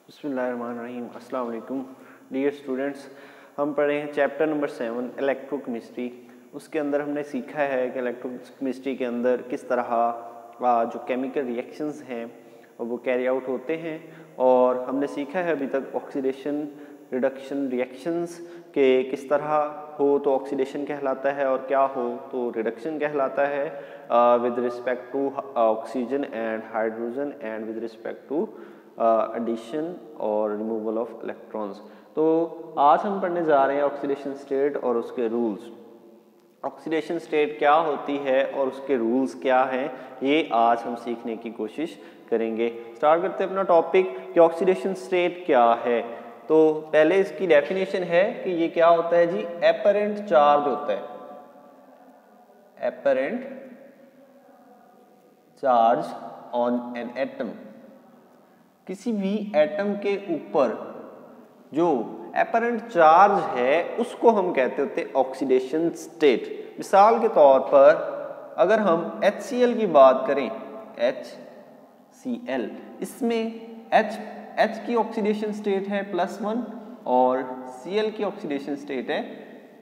बिस्मिल्लाहिर्रहमानिर्रहीम। अस्सलाम वालेकुम डियर स्टूडेंट्स। हम पढ़े हैं चैप्टर नंबर 7 इलेक्ट्रोकेमिस्ट्री। उसके अंदर हमने सीखा है कि इलेक्ट्रोकेमिस्ट्री के अंदर किस तरह जो केमिकल रिएक्शंस हैं वो कैरी आउट होते हैं, और हमने सीखा है अभी तक ऑक्सीडेशन रिडक्शन रिएक्शंस के किस तरह हो तो ऑक्सीडेशन कहलाता है और क्या हो तो रिडक्शन कहलाता है, with respect to oxygen and hydrogen and with respect to addition और रिमूवल ऑफ इलेक्ट्रॉन्स। तो आज हम पढ़ने जा रहे हैं ऑक्सीडेशन स्टेट और उसके रूल्स। ऑक्सीडेशन स्टेट क्या होती है और उसके रूल्स क्या हैं, ये आज हम सीखने की कोशिश करेंगे। स्टार्ट करते हैं अपना टॉपिक कि ऑक्सीडेशन स्टेट क्या है। तो पहले इसकी डेफिनेशन है कि ये क्या होता है जी, एपरेंट चार्ज होता है, apparent charge on an atom. किसी भी एटम के ऊपर जो एपरेंट चार्ज है उसको हम कहते होते हैं ऑक्सीडेशन स्टेट। मिसाल के तौर पर अगर हम HCl की बात करें, HCl, इसमें H की ऑक्सीडेशन स्टेट है +1 और Cl की ऑक्सीडेशन स्टेट है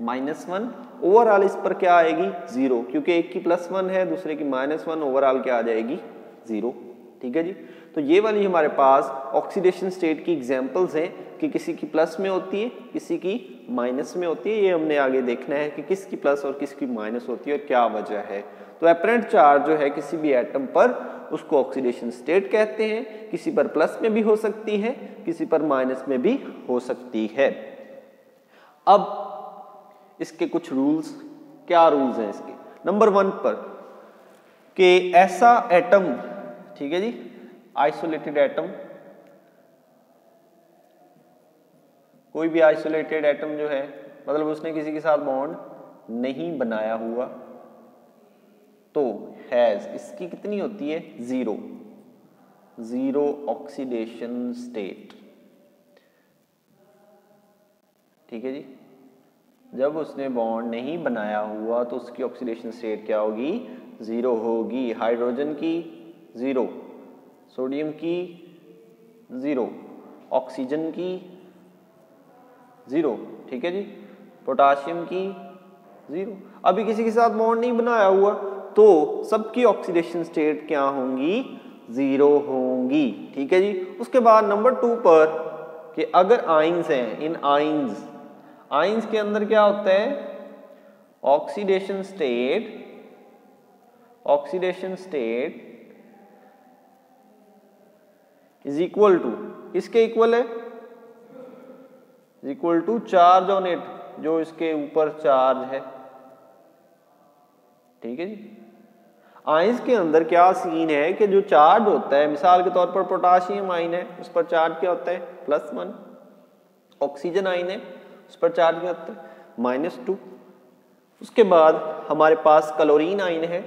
-1। ओवरऑल इस पर क्या आएगी, 0, क्योंकि एक की +1 है दूसरे की -1, ओवरऑल क्या आ जाएगी, 0। ठीक है जी। तो ये वाली हमारे पास ऑक्सीडेशन स्टेट की एग्जांपल्स हैं कि किसी की प्लस में होती है किसी की माइनस में होती है। ये हमने आगे देखना है कि किसकी प्लस और किसकी माइनस होती है और क्या वजह है। तो एपरेंट चार्ज जो है किसी भी एटम पर उसको ऑक्सीडेशन स्टेट कहते हैं। किसी पर प्लस में भी हो सकती है, किसी पर माइनस में भी हो सकती है। अब इसके कुछ रूल्स, क्या रूल्स हैं इसके। नंबर 1 पर कि ऐसा एटम, ठीक है जी, आइसोलेटेड एटम, कोई भी आइसोलेटेड एटम जो है मतलब उसने किसी के साथ बॉन्ड नहीं बनाया हुआ, तो हैज, इसकी कितनी होती है, 0 ऑक्सीडेशन स्टेट। ठीक है जी। जब उसने बॉन्ड नहीं बनाया हुआ तो उसकी ऑक्सीडेशन स्टेट क्या होगी, 0 होगी। हाइड्रोजन की 0, सोडियम की 0, ऑक्सीजन की 0, ठीक है जी, पोटाशियम की 0। अभी किसी के साथ बॉन्ड नहीं बनाया हुआ तो सबकी ऑक्सीडेशन स्टेट क्या होंगी, 0 होंगी। ठीक है जी। उसके बाद नंबर 2 पर कि अगर आइंस हैं, इन आइंस के अंदर क्या होता है, oxidation state is equal to, किसके इक्वल है, equal to charge on it, जो इसके ऊपर चार्ज है। ठीक है जी। आइंस के अंदर क्या सीन है कि जो चार्ज होता है, मिसाल के तौर पर पोटाशियम आयन है, उस पर चार्ज क्या होता है, +1। ऑक्सीजन आयन है, उस पर चार्ज क्या होता है, -2। उसके बाद हमारे पास क्लोरीन आयन है,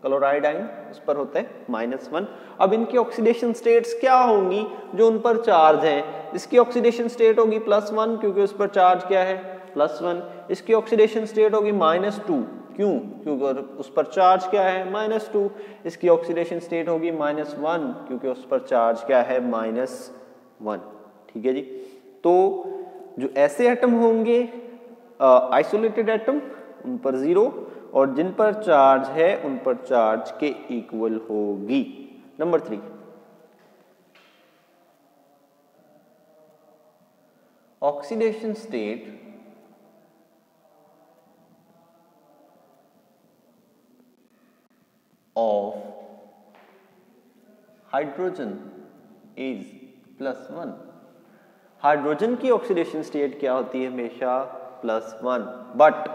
क्लोराइड आयन, उस पर होता है -1। अब इनकी ऑक्सीडेशन स्टेट्स क्या होंगी, जो उन पर चार्ज हैं, इसकी ऑक्सीडेशन स्टेट होगी +1 क्योंकि उस पर चार्ज क्या है, +1। इसकी ऑक्सीडेशन स्टेट होगी -2, क्यों, क्योंकि उस पर चार्ज क्या है, -2। इसकी ऑक्सीडेशन स्टेट होगी -1 क्योंकि उस पर चार्ज क्या है, -1। ठीक है जी। तो जो ऐसे एटम होंगे आइसोलेटेड एटम, उन पर 0, और जिन पर चार्ज है उन पर चार्ज के इक्वल होगी। Number 3, oxidation state of hydrogen is +1। Hydrogen की ऑक्सीडेशन स्टेट क्या होती है, हमेशा +1, बट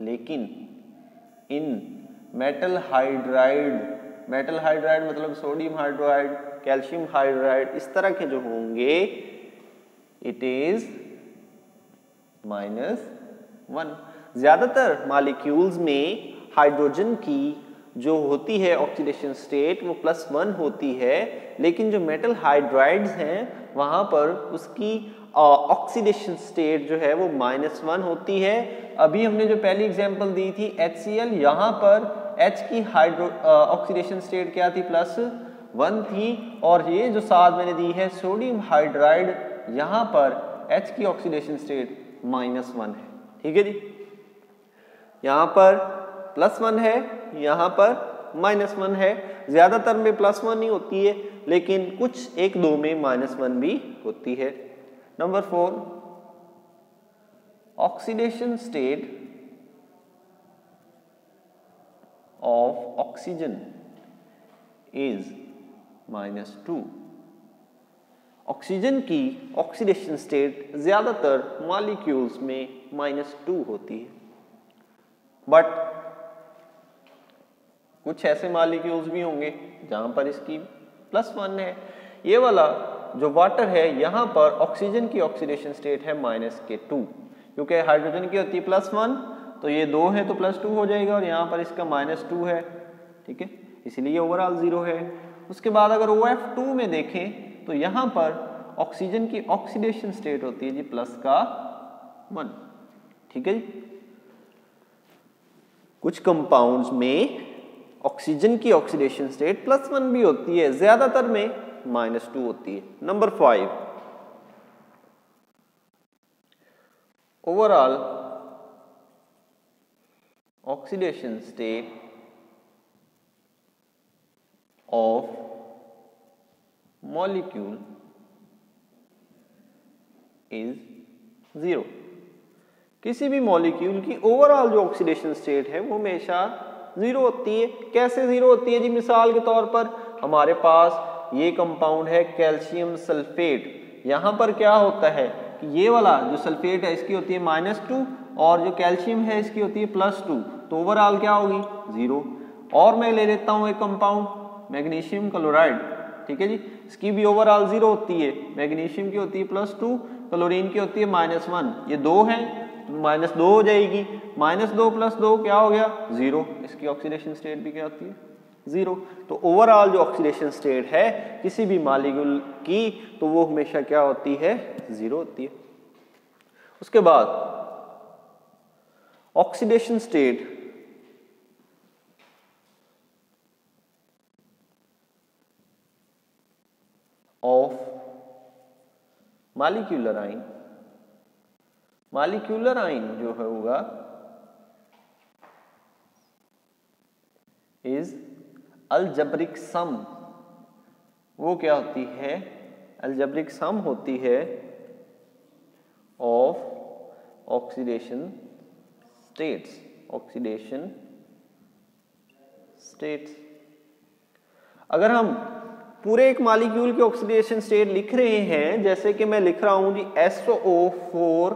लेकिन इन मेटल हाइड्राइड मतलब सोडियम हाइड्राइड, कैल्शियम हाइड्राइड, इस तरह के जो होंगे इट इज -1। ज्यादातर मॉलिक्यूल्स में हाइड्रोजन की जो होती है ऑक्सीडेशन स्टेट वो +1 होती है, लेकिन जो मेटल हाइड्राइड्स हैं वहां पर उसकी ऑक्सीडेशन स्टेट जो है वो -1 होती है। अभी हमने जो पहली एग्जांपल दी थी HCl, यहाँ पर H की ऑक्सीडेशन स्टेट क्या थी, 1 थी, और ये जो साथ मैंने दी है सोडियम हाइड्राइड, यहाँ पर H की ऑक्सीडेशन स्टेट -1 है। ठीक है जी, यहाँ पर +1 है, यहाँ पर -1 है। ज्यादातर में +1 ही होती है, लेकिन कुछ 1-2 में -1 भी होती है। Number 4, oxidation state of oxygen is -2। Oxygen की ऑक्सीडेशन स्टेट ज्यादातर मॉलिक्यूल्स में -2 होती है, बट कुछ ऐसे मॉलिक्यूल्स भी होंगे जहां पर इसकी +1 है। ये वाला जो वाटर है, यहाँ पर ऑक्सीजन की ऑक्सीडेशन स्टेट है -2, क्योंकि हाइड्रोजन की होती है +1, तो ये 2 है तो +2 हो जाएगा, और यहाँ पर इसका -2 है। ठीक है, इसलिए ओवरऑल 0 है। उसके बाद अगर OF2 में देखें तो यहाँ पर ऑक्सीजन की ऑक्सीडेशन स्टेट होती है जी +1। ठीक है जी, कुछ कंपाउंड्स में ऑक्सीजन की ऑक्सीडेशन स्टेट +1 भी होती है, ज्यादातर में -2 होती है। Number 5, overall oxidation state of molecule is 0। किसी भी मॉलिक्यूल की ओवरऑल जो ऑक्सीडेशन स्टेट है वो हमेशा 0 होती है। कैसे 0 होती है जी? मिसाल के तौर पर हमारे पास ये कंपाउंड है कैल्शियम सल्फेट। यहाँ पर क्या होता है कि ये वाला जो सल्फेट है इसकी होती है -2, और जो कैल्शियम है इसकी होती है +2, तो ओवरऑल क्या होगी? 0। और मैं ले लेता हूँ एक कंपाउंड मैग्नीशियम क्लोराइड। ठीक है जी, इसकी भी ओवरऑल 0 होती है। मैग्नीशियम की होती है +2, क्लोरीन की होती है -1। ये 2 है तो -2 हो जाएगी। -2 + 2 क्या हो गया? 0। इसकी ऑक्सीडेशन स्टेट भी क्या होती है? 0। तो ओवरऑल जो ऑक्सीडेशन स्टेट है किसी भी मॉलिक्यूल की, तो वो हमेशा क्या होती है? 0 होती है। उसके बाद oxidation state of molecular ion. Molecular ion जो है होगा इज अलजेब्रिक सम। वो क्या होती है? अलजेब्रिक सम होती है of oxidation states. Oxidation states. अगर हम पूरे एक मॉलिक्यूल की ऑक्सीडेशन स्टेट लिख रहे हैं, जैसे कि मैं लिख रहा हूं जी SO4,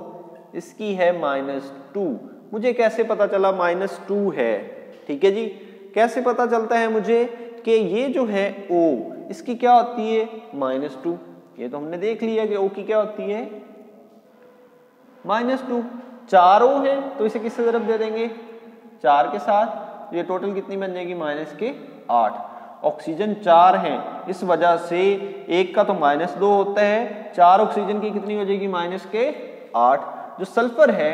इसकी है -2। मुझे कैसे पता चला -2 है? ठीक है जी, कैसे पता चलता है मुझे कि ये जो है O, इसकी क्या होती है? -2। ये तो हमने देख लिया कि O की क्या होती है? -2। 4 O है तो इसे किससे ज़रब दे देंगे? 4 के साथ। ये टोटल कितनी बन जाएगी? -8। ऑक्सीजन 4 हैं, इस वजह से एक का तो -2 होता है, 4 ऑक्सीजन की कितनी हो जाएगी? -8। जो सल्फर है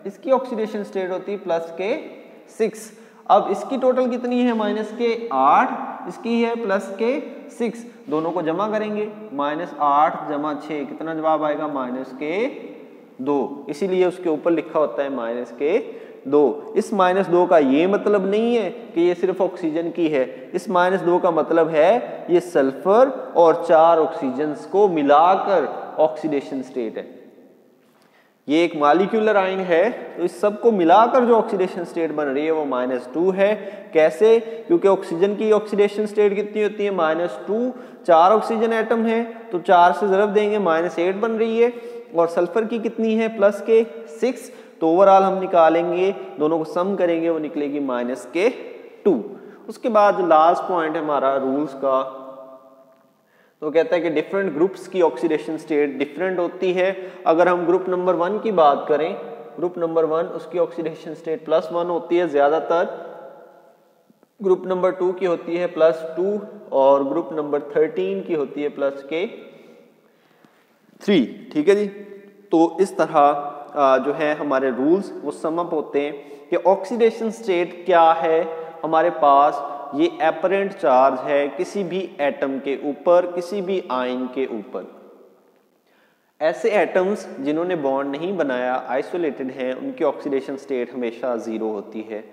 इसकी ऑक्सीडेशन स्टेट होती है +6। अब इसकी टोटल कितनी है? -8, इसकी है +6। दोनों को जमा करेंगे, -8 + 6 कितना जवाब आएगा? -2। इसीलिए उसके ऊपर लिखा होता है -2। इस -2 का ये मतलब नहीं है कि ये सिर्फ ऑक्सीजन की है। इस -2 का मतलब है ये सल्फर और 4 ऑक्सीजन्स को मिलाकर ऑक्सीडेशन स्टेट है। ये एक मॉलिक्यूलर आयन है, तो इस सब को मिलाकर जो ऑक्सीडेशन स्टेट बन रही है वो -2 है। कैसे? क्योंकि ऑक्सीजन की ऑक्सीडेशन स्टेट कितनी होती है? -2। 4 ऑक्सीजन एटम है तो 4 से ज़रब देंगे, -8 बन रही है। और सल्फर की कितनी है? +6। तो ओवरऑल हम निकालेंगे, दोनों को सम करेंगे, वो निकलेगी -2। उसके बाद लास्ट पॉइंट है हमारा रूल्स का, तो कहता है कि डिफरेंट ग्रुप्स की ऑक्सीडेशन स्टेट डिफरेंट होती है। अगर हम ग्रुप नंबर 1 की बात करें, ग्रुप नंबर 1 उसकी ऑक्सीडेशन स्टेट +1 होती है ज्यादातर। ग्रुप नंबर 2 की होती है +2, और ग्रुप नंबर 13 की होती है +3। ठीक है जी, तो इस तरह जो है हमारे रूल्स वो सम अप होते हैं कि ऑक्सीडेशन स्टेट क्या है हमारे पास, ये एपरेंट चार्ज है किसी भी एटम के ऊपर, किसी भी आयन के ऊपर। ऐसे एटम्स जिन्होंने बॉन्ड नहीं बनाया, आइसोलेटेड हैं, उनकी ऑक्सीडेशन स्टेट हमेशा 0 होती है।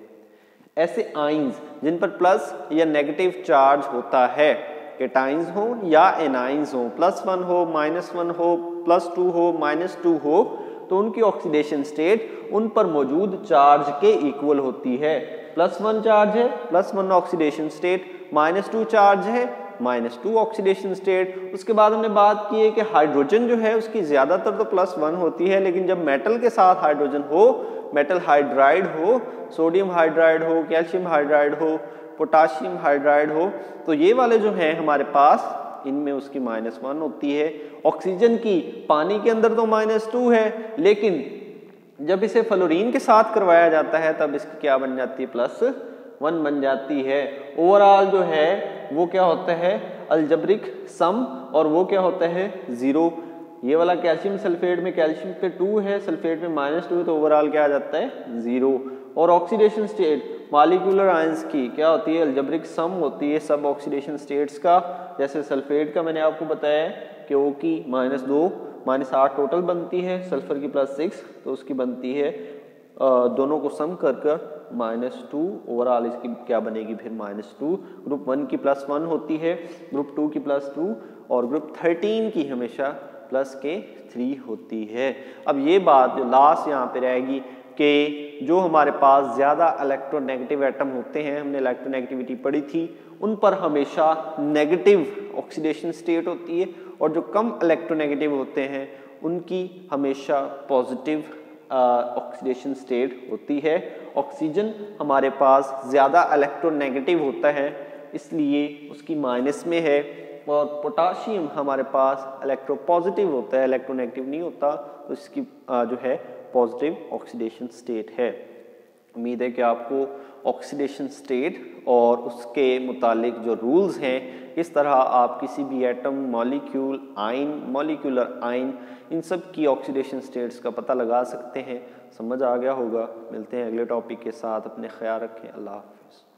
ऐसे आयन्स जिन पर प्लस या नेगेटिव चार्ज होता है, केटाइंस हो या एनाइंस हो, +1 हो, -1 हो, +2 हो, -2 हो, तो उनकी ऑक्सीडेशन स्टेट उन पर मौजूद चार्ज के इक्वल होती है। +1 चार्ज है, +1 ऑक्सीडेशन स्टेट, -2 चार्ज है, -2 ऑक्सीडेशन स्टेट। उसके बाद हमने बात की है कि हाइड्रोजन जो है उसकी ज़्यादातर तो +1 होती है, लेकिन जब मेटल के साथ हाइड्रोजन हो, मेटल हाइड्राइड हो, सोडियम हाइड्राइड हो, कैल्शियम हाइड्राइड हो, पोटाशियम हाइड्राइड हो, तो ये वाले जो हैं हमारे पास, इनमें उसकी -1 होती है। ऑक्सीजन की पानी के अंदर तो -2 है, लेकिन जब इसे फ्लोरीन के साथ करवाया जाता है तब इसकी क्या बन जाती है, +1 बन जाती है। ओवरऑल जो है वो क्या होता है, अलजेब्रिक सम, और वो क्या होता है, 0। ये वाला कैल्शियम सल्फेट में कैल्शियम पे 2 है, सल्फेट में -2 है, तो ओवरऑल क्या आ जाता है, 0। और ऑक्सीडेशन स्टेट मॉलिक्यूलर आयंस की क्या होती है, अलजेब्रिक सम होती है सब ऑक्सीडेशन स्टेट्स का। जैसे सल्फेट का मैंने आपको बताया कि O की -2 -8 टोटल बनती है, सल्फर की +6 तो उसकी बनती है दोनों को सम कर -2। ओवरऑल इसकी क्या बनेगी फिर, -2। ग्रुप 1 की +1 होती है, ग्रुप 2 की +2, और ग्रुप 13 की हमेशा +3 होती है। अब ये बात जो लास्ट यहाँ पे रहेगी कि जो हमारे पास ज़्यादा इलेक्ट्रोनेगेटिव एटम होते हैं, हमने इलेक्ट्रोनेगेटिविटी पढ़ी थी, उन पर हमेशा नेगेटिव ऑक्सीडेशन स्टेट होती है, और जो कम इलेक्ट्रोनेगेटिव होते हैं उनकी हमेशा पॉजिटिव ऑक्सीडेशन स्टेट होती है। ऑक्सीजन हमारे पास ज़्यादा इलेक्ट्रोनेगेटिव होता है, इसलिए उसकी माइनस में है, और पोटाशियम हमारे पास इलेक्ट्रोपॉजिटिव होता है, इलेक्ट्रोनेगेटिव नहीं होता, तो इसकी जो है पॉजिटिव ऑक्सीडेशन स्टेट है। उम्मीद है कि आपको ऑक्सीडेशन स्टेट और उसके मुतालिक जो रूल्स हैं, किस तरह आप किसी भी atom, molecule, ion, molecular ion, इन सब की ऑक्सीडेशन स्टेट्स का पता लगा सकते हैं, समझ आ गया होगा। मिलते हैं अगले टॉपिक के साथ, अपने ख्याल रखें, अल्लाह हाफ़िज़।